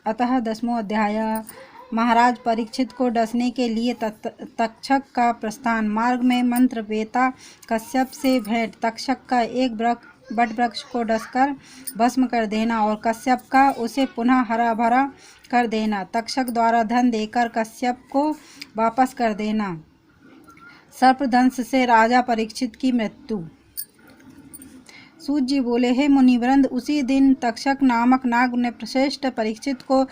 अतः 10वां अध्याय। महाराज परीक्षित को डसने के लिए तक्षक का प्रस्थान। मार्ग में मंत्रवेता कश्यप से भेंट। तक्षक का एक बट वृक्ष को डसकर भस्म कर देना और कश्यप का उसे पुनः हरा भरा कर देना। तक्षक द्वारा धन देकर कश्यप को वापस कर देना। सर्पदंश से राजा परीक्षित की मृत्यु। सूत जी बोले, हे मुनिवृंद, उसी दिन तक्षक नामक नाग ने श्रेष्ठ परीक्षित को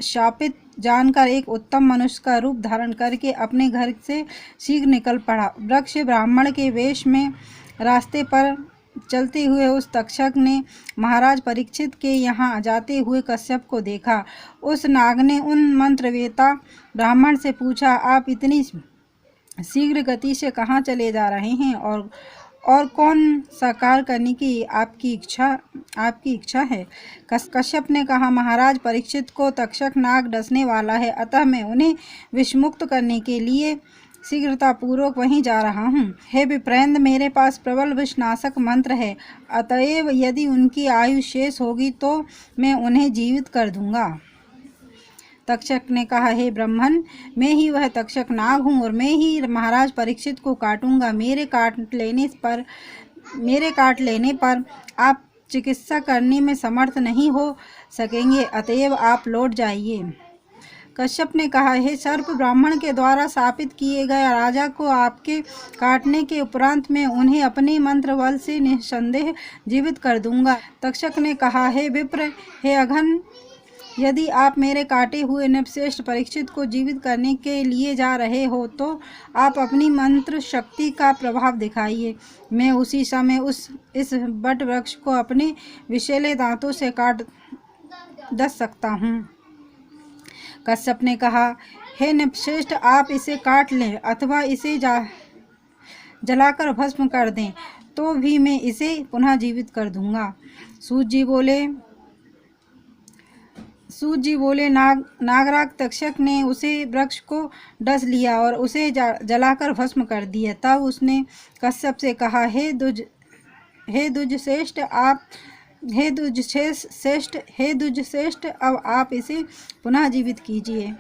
शापित जानकर एक उत्तम मनुष्य का रूप धारण करके अपने घर से शीघ्र निकल पड़ा। वृक्ष ब्राह्मण के वेश में रास्ते पर चलते हुए उस तक्षक ने महाराज परीक्षित के यहाँ जाते हुए कश्यप को देखा। उस नाग ने उन मंत्रवेता ब्राह्मण से पूछा, आप इतनी शीघ्र गति से कहाँ चले जा रहे हैं और कौन सा कार्य करने की आपकी इच्छा है? कश्यप ने कहा, महाराज परीक्षित को तक्षक नाग डसने वाला है, अतः मैं उन्हें विषमुक्त करने के लिए शीघ्रतापूर्वक वहीं जा रहा हूँ। हे विप्रेंद्र, मेरे पास प्रबल विषनाशक मंत्र है, अतएव यदि उनकी आयु शेष होगी तो मैं उन्हें जीवित कर दूंगा। तक्षक ने कहा, हे ब्राह्मण, मैं ही वह तक्षक नाग हूँ और मैं ही महाराज परीक्षित को काटूंगा। मेरे काट लेने पर आप चिकित्सा करने में समर्थ नहीं हो सकेंगे, अतएव आप लौट जाइए। कश्यप ने कहा, हे सर्प, ब्राह्मण के द्वारा शापित किए गए राजा को आपके काटने के उपरांत मैं उन्हें अपने मंत्र बल से निस्संदेह जीवित कर दूंगा। तक्षक ने कहा, हे विप्र, हे अघन, यदि आप मेरे काटे हुए नृपश्रेष्ठ परीक्षित को जीवित करने के लिए जा रहे हो तो आप अपनी मंत्र शक्ति का प्रभाव दिखाइए। मैं उसी समय इस बट वृक्ष को अपने विषैले दांतों से काट दस सकता हूँ। कश्यप ने कहा, हे नृपश्रेष्ठ, आप इसे काट लें अथवा इसे जलाकर भस्म कर दें तो भी मैं इसे पुनः जीवित कर दूंगा। सूत जी बोले, नागराज तक्षक ने उसे वृक्ष को डस लिया और उसे जलाकर भस्म कर दिया। तब उसने कश्यप से कहा, हे दुज श्रेष्ठ, अब आप इसे पुनः जीवित कीजिए।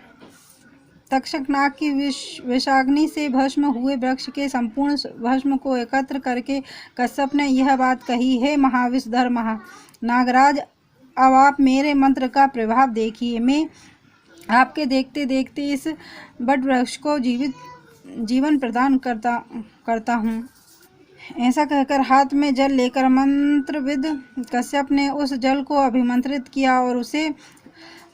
तक्षक नाग की विषाग्नि से भस्म हुए वृक्ष के संपूर्ण भस्म को एकत्र करके कश्यप ने यह बात कही, हे महाविषधर नागराज, अब आप मेरे मंत्र का प्रभाव देखिए। मैं आपके देखते देखते इस बट वृक्ष को जीवन प्रदान करता हूँ। ऐसा कहकर हाथ में जल लेकर मंत्रविद कश्यप ने उस जल को अभिमंत्रित किया और उसे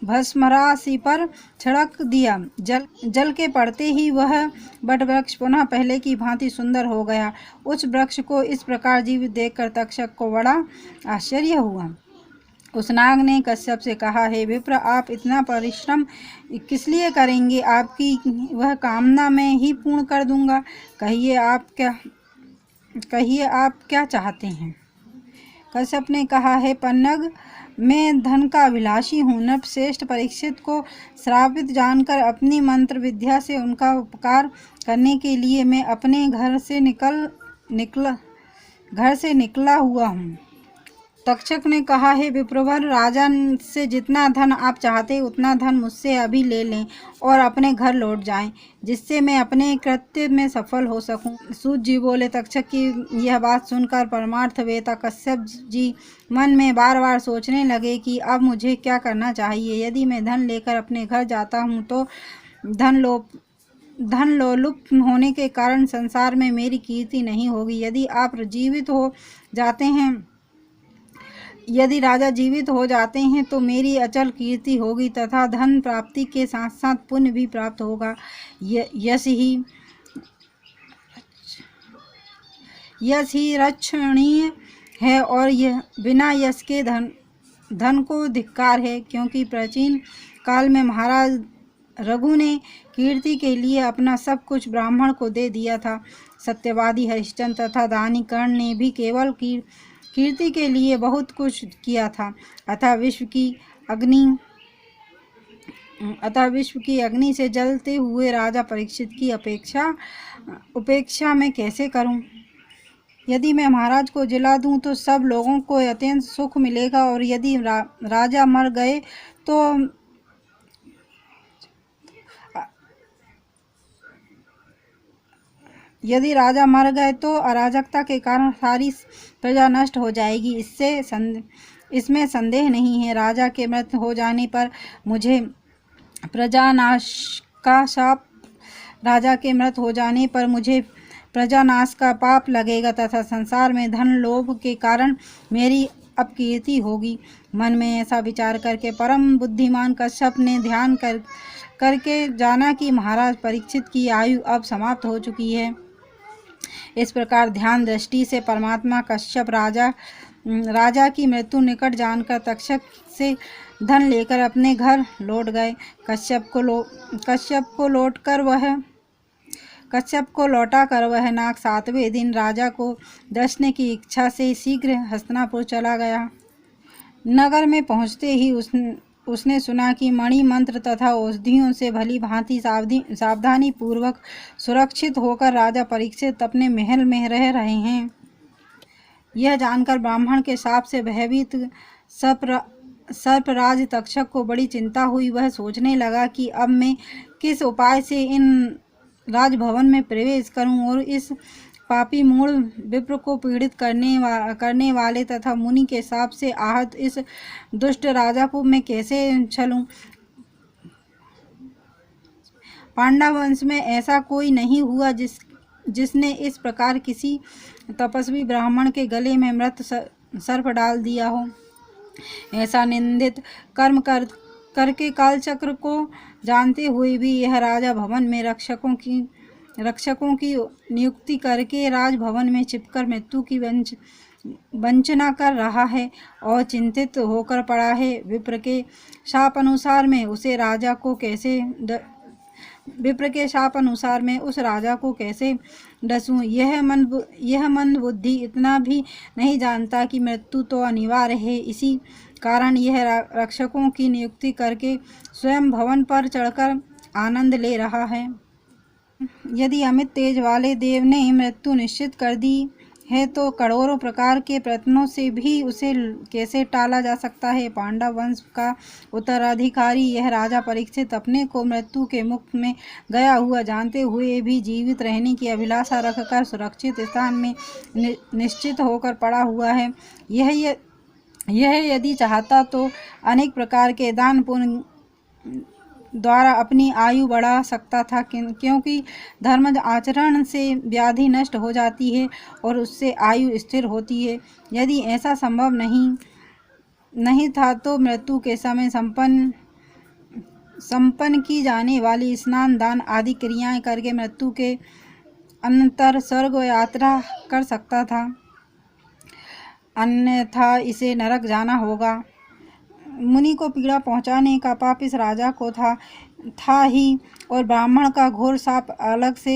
भस्मराशि पर छिड़क दिया। जल के पड़ते ही वह बट वृक्ष पुनः पहले की भांति सुंदर हो गया। उस वृक्ष को इस प्रकार जीवित देखकर तक्षक को बड़ा आश्चर्य हुआ। उस नाग ने कश्यप से कहा, हे विप्र, आप इतना परिश्रम किस लिए करेंगे? आपकी वह कामना मैं ही पूर्ण कर दूंगा। कहिए आप क्या चाहते हैं? कश्यप ने कहा, हे पन्नग, मैं धन का अभिलाषी हूँ। नृपश्रेष्ठ परीक्षित को श्रापित जानकर अपनी मंत्र विद्या से उनका उपकार करने के लिए मैं अपने घर से निकला हुआ हूँ। तक्षक ने कहा, हे विप्रवर, राजा से जितना धन आप चाहते उतना धन मुझसे अभी ले लें और अपने घर लौट जाएं, जिससे मैं अपने कृत्य में सफल हो सकूं। सूत जी बोले, तक्षक की यह बात सुनकर परमार्थवेता कश्यप जी मन में बार बार सोचने लगे कि अब मुझे क्या करना चाहिए। यदि मैं धन लेकर अपने घर जाता हूँ तो धन लोलुप होने के कारण संसार में मेरी कीर्ति नहीं होगी। यदि राजा जीवित हो जाते हैं तो मेरी अचल कीर्ति होगी तथा धन प्राप्ति के साथ साथ पुण्य भी प्राप्त होगा। यश ही रक्षणीय है और यह बिना यश के धन को धिक्कार है, क्योंकि प्राचीन काल में महाराज रघु ने कीर्ति के लिए अपना सब कुछ ब्राह्मण को दे दिया था। सत्यवादी हरिश्चंद्र तथा दानी कर्ण ने भी केवल कीर्ति के लिए बहुत कुछ किया था। अतः विश्व की अग्नि से जलते हुए राजा परीक्षित की उपेक्षा मैं कैसे करूं? यदि मैं महाराज को जिला दूं तो सब लोगों को अत्यंत सुख मिलेगा और यदि राजा मर गए तो यदि राजा मर गए तो अराजकता के कारण सारी प्रजा नष्ट हो जाएगी। इसमें संदेह नहीं है। राजा के मृत हो जाने पर मुझे प्रजानाश का शाप राजा के मृत हो जाने पर मुझे प्रजानाश का पाप लगेगा तथा संसार में धन लोभ के कारण मेरी अपकीर्ति होगी। मन में ऐसा विचार करके परम बुद्धिमान कश्यप ने ध्यान करके जाना कि महाराज परीक्षित की आयु अब समाप्त हो चुकी है। इस प्रकार ध्यान दृष्टि से परमात्मा कश्यप राजा की मृत्यु निकट जानकर तक्षक से धन लेकर अपने घर लौट गए। कश्यप को लौटा कर वह नाग 7वें दिन राजा को दर्शने की इच्छा से शीघ्र हस्तिनापुर चला गया। नगर में पहुँचते ही उसने सुना कि मणि मंत्र तथा औषधियों से भली भांति सावधानी पूर्वक सुरक्षित होकर राजा परीक्षित अपने महल में रह रहे हैं। यह जानकर ब्राह्मण के शाप से भयभीत सर्पराज तक्षक को बड़ी चिंता हुई। वह सोचने लगा कि अब मैं किस उपाय से इन राजभवन में प्रवेश करूं और इस पापी मूढ़ विप्र को पीड़ित करने वाले तथा मुनि के शाप से आहत इस दुष्ट राजा को मैं कैसे छलूं। पांडव वंश में ऐसा कोई नहीं हुआ जिसने इस प्रकार किसी तपस्वी ब्राह्मण के गले में मृत सर्प डाल दिया हो। ऐसा निंदित कर्म करके कालचक्र को जानते हुए भी यह राजा भवन में रक्षकों की नियुक्ति करके राजभवन में छिपकर मृत्यु की वंचना कर रहा है और चिंतित होकर पड़ा है। विप्र के शाप अनुसार मैं उस राजा को कैसे डसूं। यह मंद बुद्धि इतना भी नहीं जानता कि मृत्यु तो अनिवार्य है। इसी कारण यह रक्षकों की नियुक्ति करके स्वयं भवन पर चढ़कर आनंद ले रहा है। यदि अमित तेज वाले देव ने मृत्यु निश्चित कर दी है तो करोड़ों प्रकार के प्रयत्नों से भी उसे कैसे टाला जा सकता है। पांडव वंश का उत्तराधिकारी यह राजा परीक्षित अपने को मृत्यु के मुख में गया हुआ जानते हुए भी जीवित रहने की अभिलाषा रखकर सुरक्षित स्थान में निश्चित होकर पड़ा हुआ है। यह यदि चाहता तो अनेक प्रकार के दान पुण्य द्वारा अपनी आयु बढ़ा सकता था, क्योंकि धर्म आचरण से व्याधि नष्ट हो जाती है और उससे आयु स्थिर होती है। यदि ऐसा संभव नहीं था तो मृत्यु के समय संपन्न की जाने वाली स्नान दान आदि क्रियाएं करके मृत्यु के अनंतर स्वर्ग यात्रा कर सकता था, अन्यथा इसे नरक जाना होगा। मुनि को पीड़ा पहुंचाने का पाप इस राजा को था ही और ब्राह्मण का घोर शाप अलग से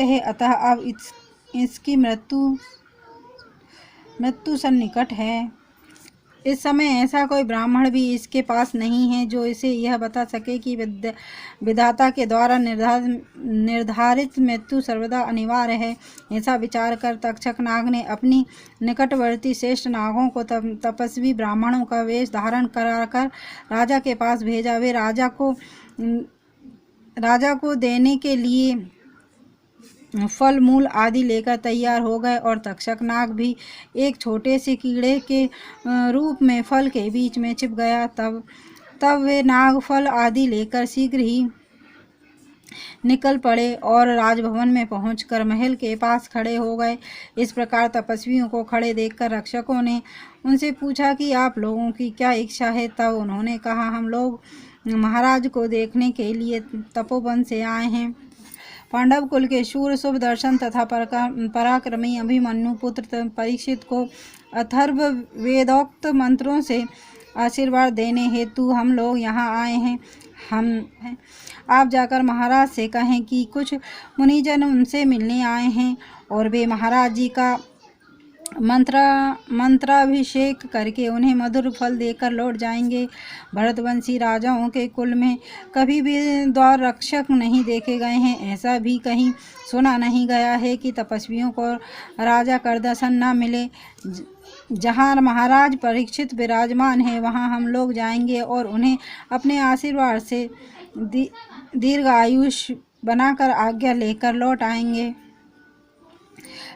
है। अतः अब इसकी मृत्यु सन्निकट है। इस समय ऐसा कोई ब्राह्मण भी इसके पास नहीं है जो इसे यह बता सके कि विधाता के द्वारा निर्धारित मृत्यु सर्वदा अनिवार्य है। ऐसा विचार कर तक्षक नाग ने अपनी निकटवर्ती श्रेष्ठ नागों को तपस्वी ब्राह्मणों का वेश धारण कराकर राजा के पास भेजा। वे राजा को देने के लिए फल मूल आदि लेकर तैयार हो गए और तक्षक नाग भी एक छोटे से कीड़े के रूप में फल के बीच में छिप गया। तब वे नाग फल आदि लेकर शीघ्र ही निकल पड़े और राजभवन में पहुंचकर महल के पास खड़े हो गए। इस प्रकार तपस्वियों को खड़े देखकर रक्षकों ने उनसे पूछा कि आप लोगों की क्या इच्छा है। तब उन्होंने कहा, हम लोग महाराज को देखने के लिए तपोवन से आए हैं। पांडव कुल के शूर शुभ दर्शन तथा पराक्रमी अभिमन्यु पुत्र परीक्षित को अथर्व वेदोक्त मंत्रों से आशीर्वाद देने हेतु हम लोग यहाँ आए हैं। आप जाकर महाराज से कहें कि कुछ मुनिजन उनसे मिलने आए हैं और वे महाराज जी का मंत्राभिषेक करके उन्हें मधुर फल देकर लौट जाएंगे। भरतवंशी राजाओं के कुल में कभी भी द्वार रक्षक नहीं देखे गए हैं। ऐसा भी कहीं सुना नहीं गया है कि तपस्वियों को राजा कर दर्शन न मिले। जहाँ महाराज परीक्षित विराजमान है वहाँ हम लोग जाएंगे और उन्हें अपने आशीर्वाद से दीर्घायुष बनाकर आज्ञा लेकर लौट आएंगे।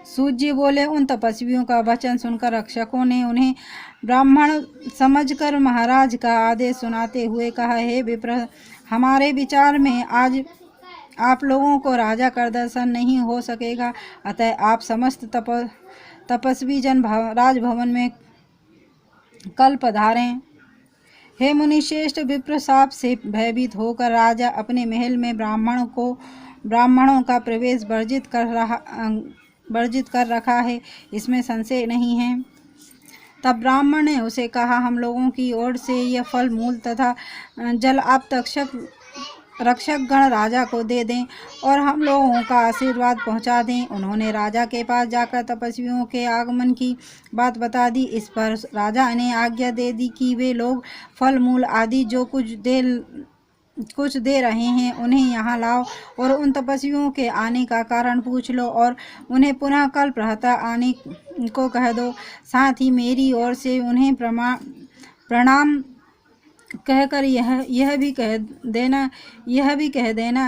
सूत जी बोले, उन तपस्वियों का वचन सुनकर रक्षकों ने उन्हें ब्राह्मण समझकर महाराज का आदेश सुनाते हुए कहा, हे विप्र, हमारे विचार में आज आप लोगों को राजा कर दर्शन नहीं हो सकेगा, अतः आप समस्त तपस्वी जन राजभवन में कल पधारें। हे मुनिश्रेष्ठ, विप्र साप से भयभीत होकर राजा अपने महल में ब्राह्मणों का प्रवेश वर्जित कर रखा है, इसमें संशय नहीं है। तब ब्राह्मण ने उसे कहा, हम लोगों की ओर से यह फल मूल तथा जल आप रक्षक गण राजा को दे दें और हम लोगों का आशीर्वाद पहुंचा दें। उन्होंने राजा के पास जाकर तपस्वियों के आगमन की बात बता दी। इस पर राजा ने आज्ञा दे दी कि वे लोग फल मूल आदि जो कुछ दे रहे हैं उन्हें यहाँ लाओ और उन तपस्वियों के आने का कारण पूछ लो और उन्हें पुनः कल प्रातः आने को कह दो। साथ ही मेरी ओर से उन्हें प्रणाम कहकर यह भी कह देना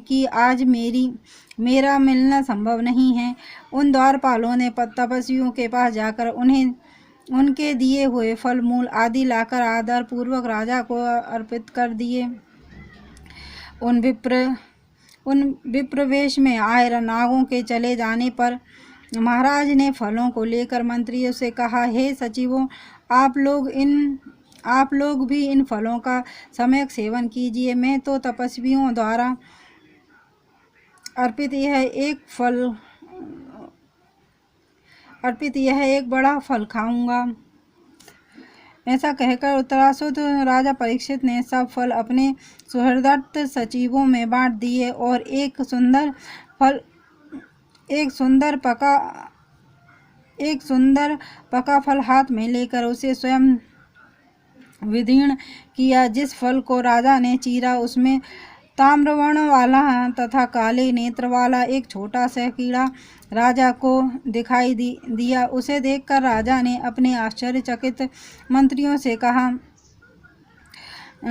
कि आज मेरा मिलना संभव नहीं है। उन द्वारपालों ने तपस्वियों के पास जाकर उन्हें उनके दिए हुए फल मूल आदि लाकर आदर पूर्वक राजा को अर्पित कर दिए। उन विप्रवेश में आए नागों के चले जाने पर महाराज ने फलों को लेकर मंत्रियों से कहा, हे सचिवों, आप लोग भी इन फलों का सम्यक सेवन कीजिए। मैं तो तपस्वियों द्वारा अर्पित यह एक बड़ा फल खाऊंगा। ऐसा कहकर उत्तरासुत राजा परीक्षित ने सब फल अपने सुहृदत्त सचिवों में बांट दिए और एक सुंदर पका फल हाथ में लेकर उसे स्वयं विदीर्ण किया। जिस फल को राजा ने चीरा उसमें ताम्रवर्ण वाला तथा काले नेत्र वाला एक छोटा सा कीड़ा राजा को दिखाई दिया। उसे देखकर राजा ने अपने आश्चर्यचकित मंत्रियों से कहा,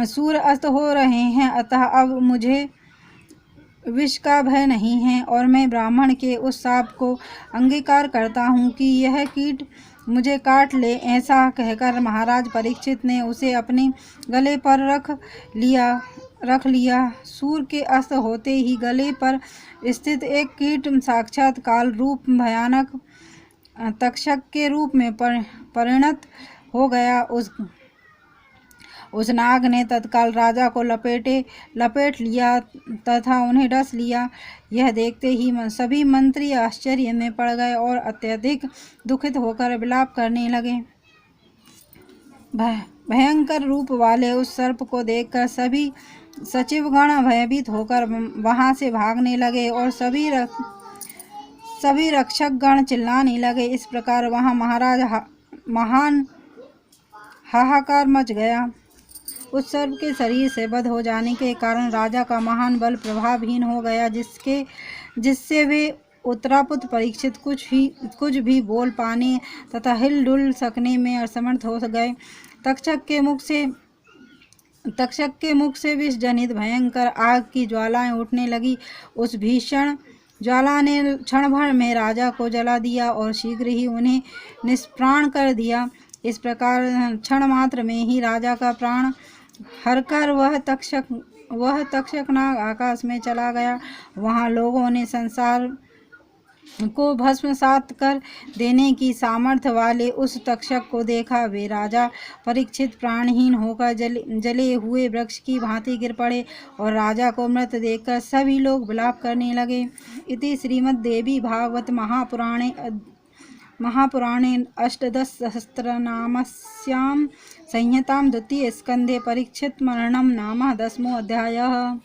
सूर्य अस्त हो रहे हैं, अतः अब मुझे विष का भय नहीं है और मैं ब्राह्मण के उस शाप को अंगीकार करता हूँ कि यह कीट मुझे काट ले। ऐसा कहकर महाराज परीक्षित ने उसे अपने गले पर रख लिया। सूर्य के अस्त होते ही गले पर स्थित एक कीट साक्षात काल रूप भयानक तक्षक के रूप में परिणत हो गया। उस नाग ने तत्काल राजा को लपेट लिया तथा उन्हें डस लिया। यह देखते ही सभी मंत्री आश्चर्य में पड़ गए और अत्यधिक दुखित होकर विलाप करने लगे। भयंकर रूप वाले उस सर्प को देखकर सभी सचिवगण भयभीत होकर वहां से भागने लगे और सभी रक्षक गण चिल्लाने लगे। इस प्रकार वहां महान हाहाकार मच गया। उस सर्प के शरीर से वध हो जाने के कारण राजा का महान बल प्रभावहीन हो गया, जिससे वे उत्तरापुत्र परीक्षित कुछ भी बोल पाने तथा हिलडुल सकने में असमर्थ हो गए। तक्षक के मुख से विष जनित भयंकर आग की ज्वालाएं उठने लगी। उस भीषण ज्वाला ने क्षण भर में राजा को जला दिया और शीघ्र ही उन्हें निष्प्राण कर दिया। इस प्रकार क्षण मात्र में ही राजा का प्राण हरकर वह तक्षक नाग आकाश में चला गया। वहां लोगों ने संसार को भस्मसात कर देने की सामर्थ्य वाले उस तक्षक को देखा। वे राजा परीक्षित प्राणहीन होकर जले हुए वृक्ष की भांति गिर पड़े और राजा को मृत देखकर सभी लोग विलाप करने लगे। इति श्रीमद्देवी भागवत महापुराणे अष्टदशसहस्रनामस्यां संहितां द्वितीय स्कंधे परीक्षित मरणं नाम 10वां अध्यायः।